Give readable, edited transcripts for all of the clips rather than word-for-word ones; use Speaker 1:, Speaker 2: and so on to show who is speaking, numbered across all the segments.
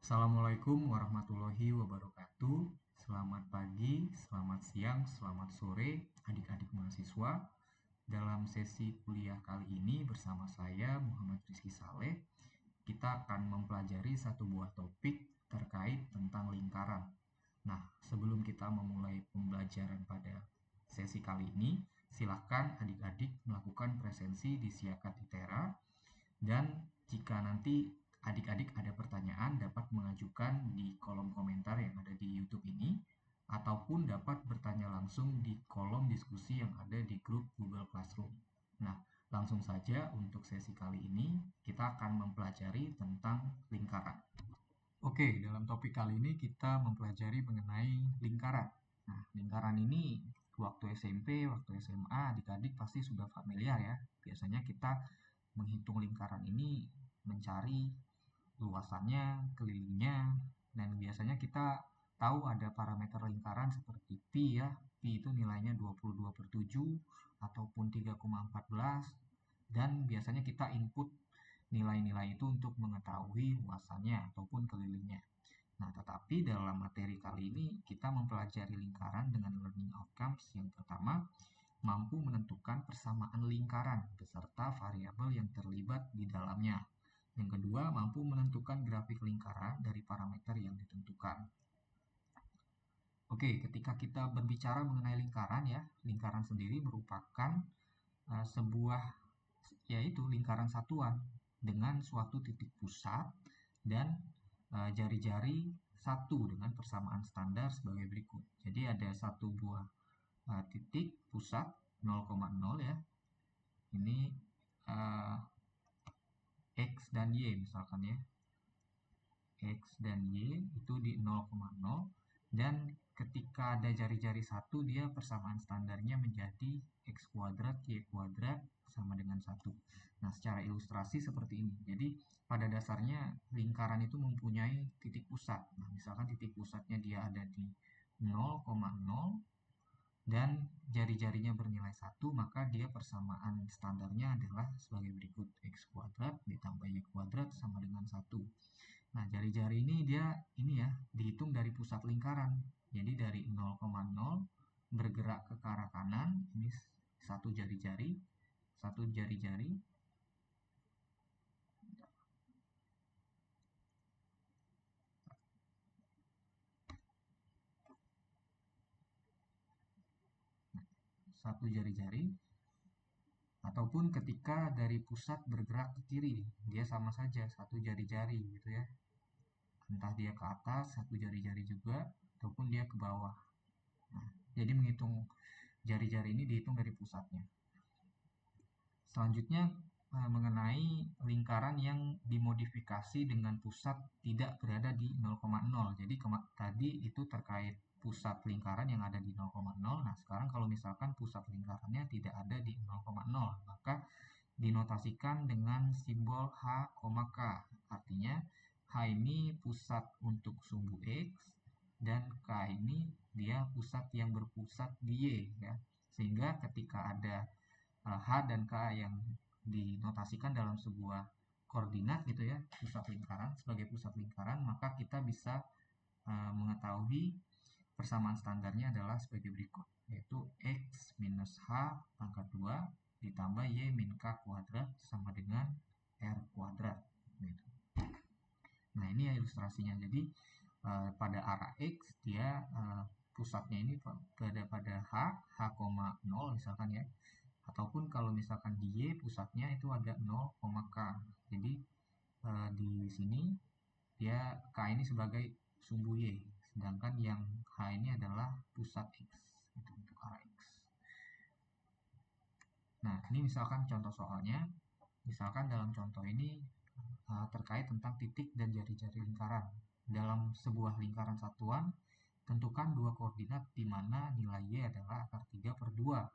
Speaker 1: Assalamualaikum warahmatullahi wabarakatuh. Selamat pagi, selamat siang, selamat sore adik-adik mahasiswa. Dalam sesi kuliah kali ini bersama saya Muhammad Rizky Saleh, kita akan mempelajari satu buah topik terkait tentang lingkaran. Nah, sebelum kita memulai pembelajaran pada sesi kali ini, silakan adik-adik melakukan presensi di Siakat Itera. Dan jika nanti adik-adik ada pertanyaan dapat mengajukan di kolom komentar yang ada di YouTube ini ataupun dapat bertanya langsung di kolom diskusi yang ada di grup Google Classroom. Nah, langsung saja untuk sesi kali ini kita akan mempelajari tentang lingkaran. Oke, dalam topik kali ini kita mempelajari mengenai lingkaran. Nah, lingkaran ini waktu SMP, waktu SMA, adik-adik pasti sudah familiar ya. Biasanya kita menghitung lingkaran ini mencari luasannya, kelilingnya, dan biasanya kita tahu ada parameter lingkaran seperti pi ya. Pi itu nilainya 22/7 ataupun 3,14 dan biasanya kita input nilai-nilai itu untuk mengetahui luasannya ataupun kelilingnya. Nah, tetapi dalam materi kali ini kita mempelajari lingkaran dengan learning outcomes. Yang pertama, mampu menentukan persamaan lingkaran beserta variabel yang terlibat di dalamnya. Yang kedua, mampu menentukan grafik lingkaran dari parameter yang ditentukan. Oke, ketika kita berbicara mengenai lingkaran ya, lingkaran sendiri merupakan sebuah yaitu lingkaran satuan dengan suatu titik pusat dan jari-jari satu dengan persamaan standar sebagai berikut. Jadi ada satu buah titik pusat 0,0 ya. Ini X dan Y misalkan ya. X dan Y itu di 0,0 dan ketika ada jari-jari satu dia persamaan standarnya menjadi X kuadrat Y kuadrat sama dengan 1. Nah, secara ilustrasi seperti ini. Jadi, pada dasarnya lingkaran itu mempunyai titik pusat. Nah, misalkan titik pusatnya dia ada di 0,0 dan jari-jarinya bernilai 1, maka dia persamaan standarnya adalah sebagai berikut. X kuadrat ditambah Y kuadrat sama dengan 1. Nah, jari-jari ini dia ya dihitung dari pusat lingkaran. Jadi dari 0,0 bergerak ke arah kanan, ini satu jari-jari. Satu jari-jari ataupun ketika dari pusat bergerak ke kiri, dia sama saja satu jari-jari gitu ya. Entah dia ke atas satu jari-jari juga ataupun dia ke bawah. Nah, jadi menghitung jari-jari ini dihitung dari pusatnya. Selanjutnya mengenai lingkaran yang dimodifikasi dengan pusat tidak berada di 0,0. Jadi tadi itu terkait pusat lingkaran yang ada di 0,0. Nah, sekarang kalau misalkan pusat lingkarannya tidak ada di 0,0, maka dinotasikan dengan simbol H, K. Artinya H ini pusat untuk sumbu X dan K ini dia pusat yang berpusat di Y ya. Sehingga ketika ada H dan K yang dinotasikan dalam sebuah koordinat gitu ya, pusat lingkaran sebagai pusat lingkaran, maka kita bisa mengetahui persamaan standarnya adalah sebagai berikut, yaitu X minus H pangkat 2 ditambah Y min K kuadrat sama dengan R kuadrat. Gitu. Nah, ini ya ilustrasinya. Jadi pada arah X dia pusatnya ini berada pada H, 0 misalkan ya. Ataupun kalau misalkan di Y pusatnya itu ada 0, K. Jadi di sini dia K ini sebagai sumbu Y. Sedangkan yang H ini adalah pusat X. Itu untuk arah X. Nah, ini misalkan contoh soalnya. Misalkan dalam contoh ini terkait tentang titik dan jari-jari lingkaran. Dalam sebuah lingkaran satuan, tentukan dua koordinat di mana nilai Y adalah akar 3/2.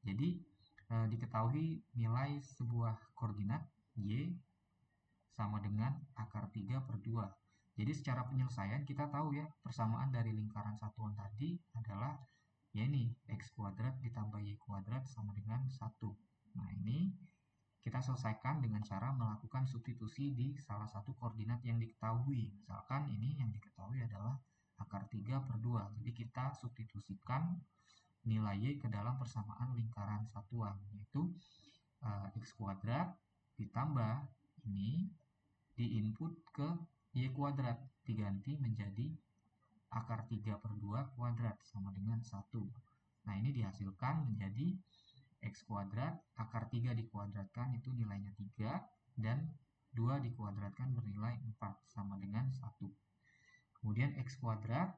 Speaker 1: Jadi, diketahui nilai sebuah koordinat Y sama dengan akar 3/2. Jadi secara penyelesaian kita tahu ya, persamaan dari lingkaran satuan tadi adalah ya ini X kuadrat ditambah Y kuadrat sama dengan 1. Nah, ini kita selesaikan dengan cara melakukan substitusi di salah satu koordinat yang diketahui. Misalkan ini yang diketahui adalah akar 3/2. Jadi kita substitusikan nilai Y ke dalam persamaan lingkaran satuan, yaitu X kuadrat ditambah ini diinput ke Y kuadrat, diganti menjadi akar 3/2 kuadrat sama dengan 1. Nah, ini dihasilkan menjadi X kuadrat, akar 3 dikuadratkan itu nilainya 3, dan 2 dikuadratkan bernilai 4, sama dengan 1. Kemudian X kuadrat,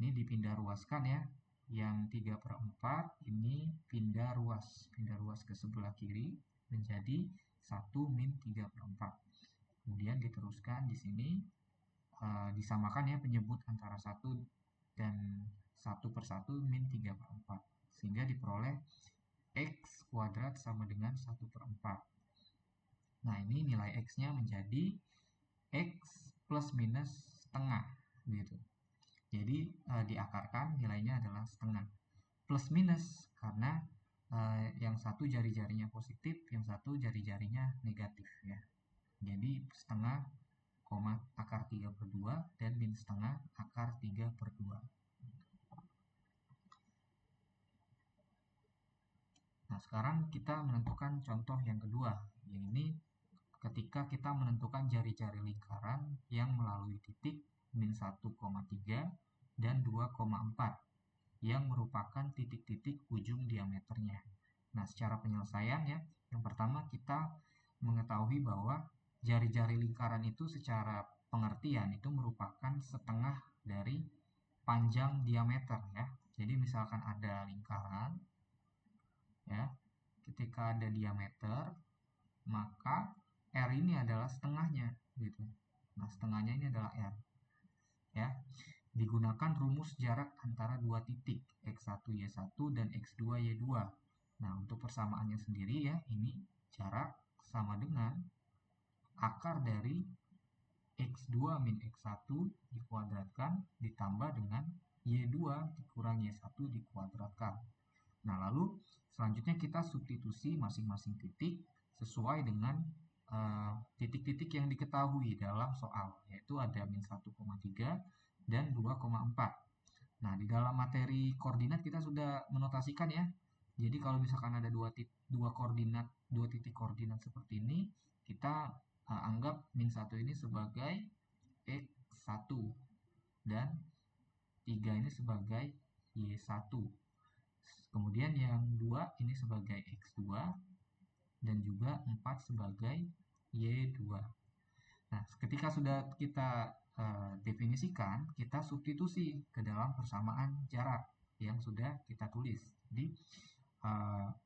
Speaker 1: ini dipindah ruaskan ya, yang 3/4 ini pindah ruas ke sebelah kiri menjadi 1 min 3/4. Kemudian diteruskan di sini, disamakan ya penyebut antara 1 dan 1/1 min 3/4, sehingga diperoleh X kuadrat sama dengan 1/4. Nah, ini nilai X-nya menjadi X plus minus setengah, gitu. Jadi, diakarkan nilainya adalah setengah. Plus minus, karena yang satu jari-jarinya positif, yang satu jari-jarinya negatif, ya. Jadi, setengah, akar 3/2, dan min setengah akar 3/2. Nah, sekarang kita menentukan contoh yang kedua. Yang ini ketika kita menentukan jari-jari lingkaran yang melalui titik min 1,3 dan 2,4 yang merupakan titik-titik ujung diameternya. Nah, secara penyelesaian ya, yang pertama kita mengetahui bahwa jari-jari lingkaran itu secara pengertian itu merupakan setengah dari panjang diameter ya. Jadi misalkan ada lingkaran ya, ketika ada diameter, maka R ini adalah setengahnya gitu. Nah, setengahnya ini adalah R ya. Digunakan rumus jarak antara dua titik X1Y1 dan X2Y2. Nah, untuk persamaannya sendiri ya, ini jarak sama dengan akar dari X2 min X1 dikuadratkan ditambah dengan Y2 dikurang Y1 dikuadratkan. Nah, lalu selanjutnya kita substitusi masing-masing titik sesuai dengan titik-titik yang diketahui dalam soal, yaitu ada min 1,3 dan 2,4. Nah, di dalam materi koordinat kita sudah menotasikan ya. Jadi kalau misalkan ada dua titik koordinat seperti ini, kita anggap min 1 ini sebagai X1 dan 3 ini sebagai Y1. Kemudian yang 2 ini sebagai X2 dan juga 4 sebagai Y2. Nah, ketika sudah kita definisikan, kita substitusi ke dalam persamaan jarak yang sudah kita tulis. Jadi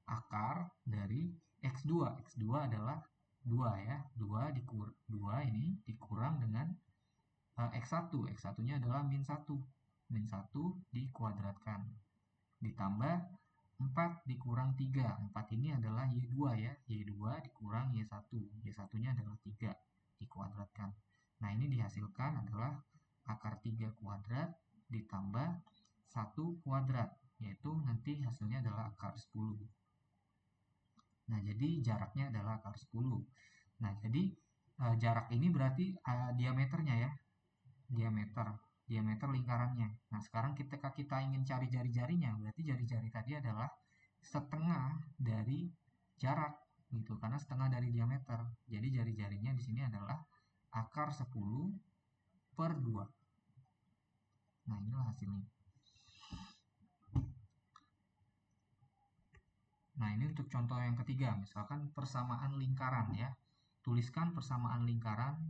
Speaker 1: akar dari X2 adalah 2 ya, 2 ini dikurang dengan X1 nya adalah min 1 dikuadratkan ditambah 4 dikurang 3, 4 ini adalah Y2 ya, Y2 dikurang Y1 nya adalah 3 dikuadratkan. Nah, ini dihasilkan adalah akar 3 kuadrat ditambah 1 kuadrat, yaitu nanti hasilnya adalah akar 10. Nah, jadi jaraknya adalah akar 10. Nah, jadi jarak ini berarti diameternya ya, diameter lingkarannya. Nah, sekarang ketika kita ingin cari jari-jarinya, berarti jari-jari tadi adalah setengah dari jarak gitu, karena setengah dari diameter. Jadi jari-jarinya di sini adalah akar 10/2. Nah, inilah hasilnya. Nah, ini untuk contoh yang ketiga, misalkan persamaan lingkaran ya. Tuliskan persamaan lingkaran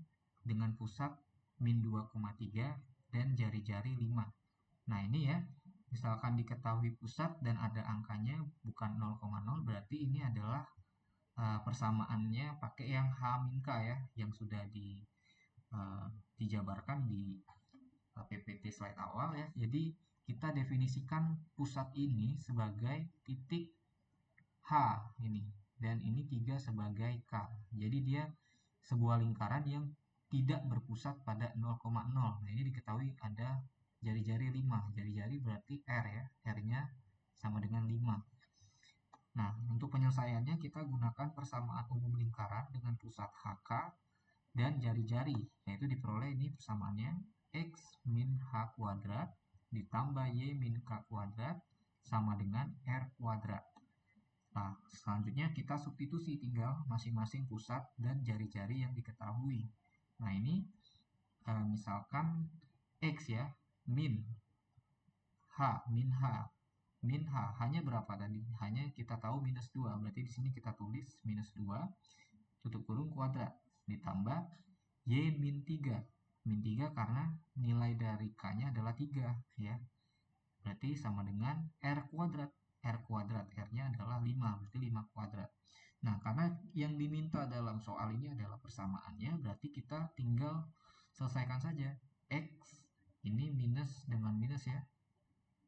Speaker 1: dengan pusat min 2,3 dan jari-jari 5. Nah, ini ya, misalkan diketahui pusat dan ada angkanya bukan 0,0, berarti ini adalah persamaannya pakai yang H-K ya, yang sudah dijabarkan di PPT slide awal ya. Jadi kita definisikan pusat ini sebagai titik H ini, dan ini 3 sebagai K. Jadi dia sebuah lingkaran yang tidak berpusat pada 0,0. Nah, ini diketahui ada jari-jari 5. Jari-jari berarti R ya, R-nya sama dengan 5. Nah, untuk penyelesaiannya kita gunakan persamaan umum lingkaran dengan pusat HK dan jari-jari, yaitu diperoleh ini persamaannya X min H kuadrat ditambah Y min K kuadrat sama dengan R kuadrat. Nah, selanjutnya kita substitusi tinggal masing-masing pusat dan jari-jari yang diketahui. Nah, ini misalkan X ya, min min H hanya berapa tadi? Hanya kita tahu minus 2, berarti di sini kita tulis minus 2 tutup kurung kuadrat ditambah Y min 3. Min 3 karena nilai dari K-nya adalah 3 ya. Berarti sama dengan R kuadrat. R-nya adalah 5, berarti 5 kuadrat. Nah, karena yang diminta dalam soal ini adalah persamaannya, berarti kita tinggal selesaikan saja. X ini minus dengan minus ya.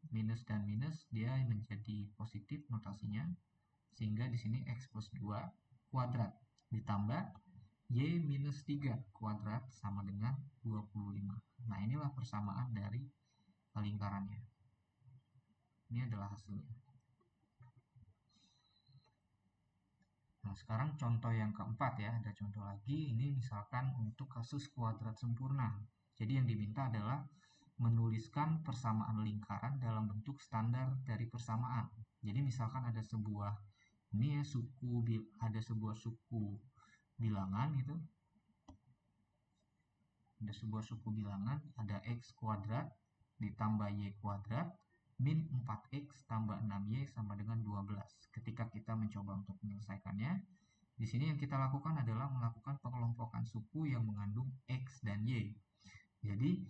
Speaker 1: Minus dan minus dia menjadi positif notasinya. Sehingga di sini X plus 2 kuadrat ditambah Y minus 3 kuadrat sama dengan 25. Nah, inilah persamaan dari lingkarannya. Ini adalah hasilnya. Nah, sekarang contoh yang keempat ya. Ada contoh lagi. Ini misalkan untuk kasus kuadrat sempurna. Jadi yang diminta adalah menuliskan persamaan lingkaran dalam bentuk standar dari persamaan. Jadi misalkan ada sebuah suku bilangan itu. Ada sebuah suku bilangan, ada X kuadrat ditambah Y kuadrat min 4X tambah 6Y sama dengan 12. Ketika kita mencoba untuk menyelesaikannya, di sini yang kita lakukan adalah melakukan pengelompokan suku yang mengandung X dan Y. Jadi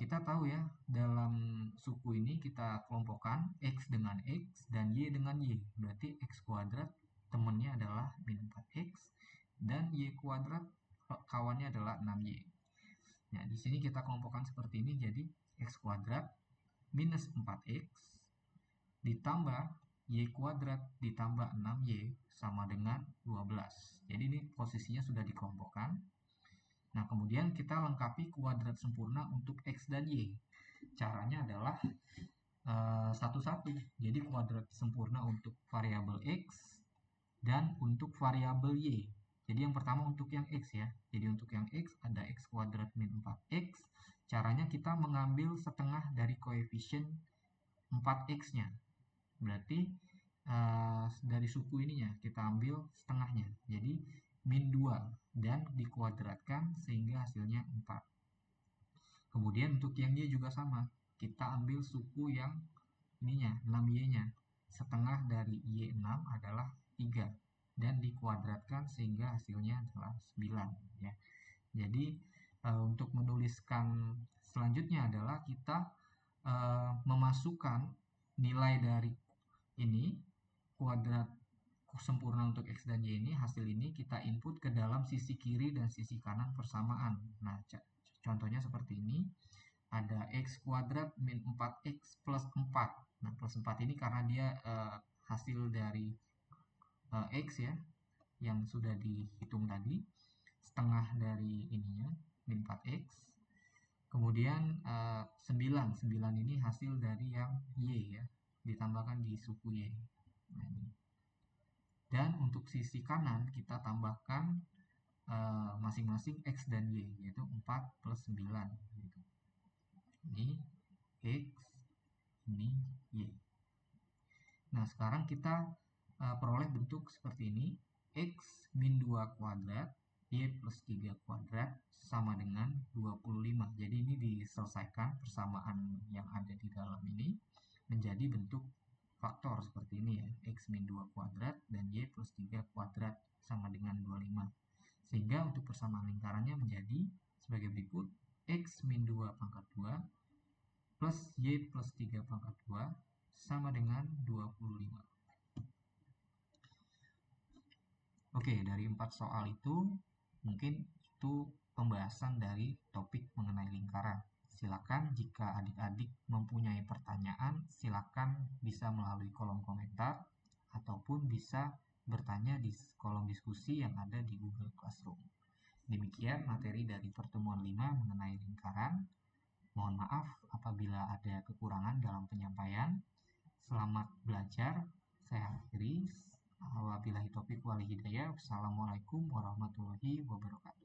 Speaker 1: kita tahu ya, dalam suku ini kita kelompokkan X dengan X dan Y dengan Y. Berarti X kuadrat temannya adalah min 4X dan Y kuadrat kawannya adalah 6Y. Nah, di sini kita kelompokkan seperti ini, jadi X kuadrat minus 4X ditambah Y kuadrat ditambah 6Y sama dengan 12. Jadi ini posisinya sudah dikelompokkan. Nah, kemudian kita lengkapi kuadrat sempurna untuk X dan Y. Caranya adalah satu-satu. Jadi kuadrat sempurna untuk variabel X dan untuk variabel Y. Jadi yang pertama untuk yang X ya. Jadi untuk yang X ada X kuadrat min 4X. Caranya kita mengambil setengah dari koefisien 4X-nya. Berarti dari suku ininya kita ambil setengahnya. Jadi min 2 dan dikuadratkan sehingga hasilnya 4. Kemudian untuk yang Y juga sama. Kita ambil suku yang ininya 6Y-nya. Setengah dari Y6 adalah 3 dan dikuadratkan sehingga hasilnya adalah 9 ya. Jadi untuk menuliskan selanjutnya adalah kita memasukkan nilai dari ini kuadrat sempurna untuk X dan Y ini, hasil ini kita input ke dalam sisi kiri dan sisi kanan persamaan. Nah, contohnya seperti ini. Ada X kuadrat min 4X plus 4. Nah, plus 4 ini karena dia hasil dari X ya, yang sudah dihitung tadi. Setengah dari ininya, min 4X. Kemudian 9 ini hasil dari yang Y ya, ditambahkan di suku Y. Nah, ini. Dan untuk sisi kanan kita tambahkan masing-masing X dan Y, yaitu 4 plus 9 gitu. Ini X, ini Y. Nah, sekarang kita peroleh bentuk seperti ini. X min 2 kuadrat Y plus 3 kuadrat sama dengan 25. Jadi ini diselesaikan persamaan yang ada di dalam ini menjadi bentuk faktor seperti ini ya. X min 2 kuadrat dan Y plus 3 kuadrat sama dengan 25. Sehingga untuk persamaan lingkarannya menjadi sebagai berikut. X min 2 pangkat 2 plus Y plus 3 pangkat 2 sama dengan 25. Oke, dari 4 soal itu mungkin itu pembahasan dari topik mengenai lingkaran. Silakan jika adik-adik mempunyai pertanyaan, silakan bisa melalui kolom komentar ataupun bisa bertanya di kolom diskusi yang ada di Google Classroom. Demikian materi dari pertemuan 5 mengenai lingkaran. Mohon maaf apabila ada kekurangan dalam penyampaian. Selamat belajar. Saya akhiri. Wabillahi taufiq wal hidayah. Wassalamualaikum warahmatullahi wabarakatuh.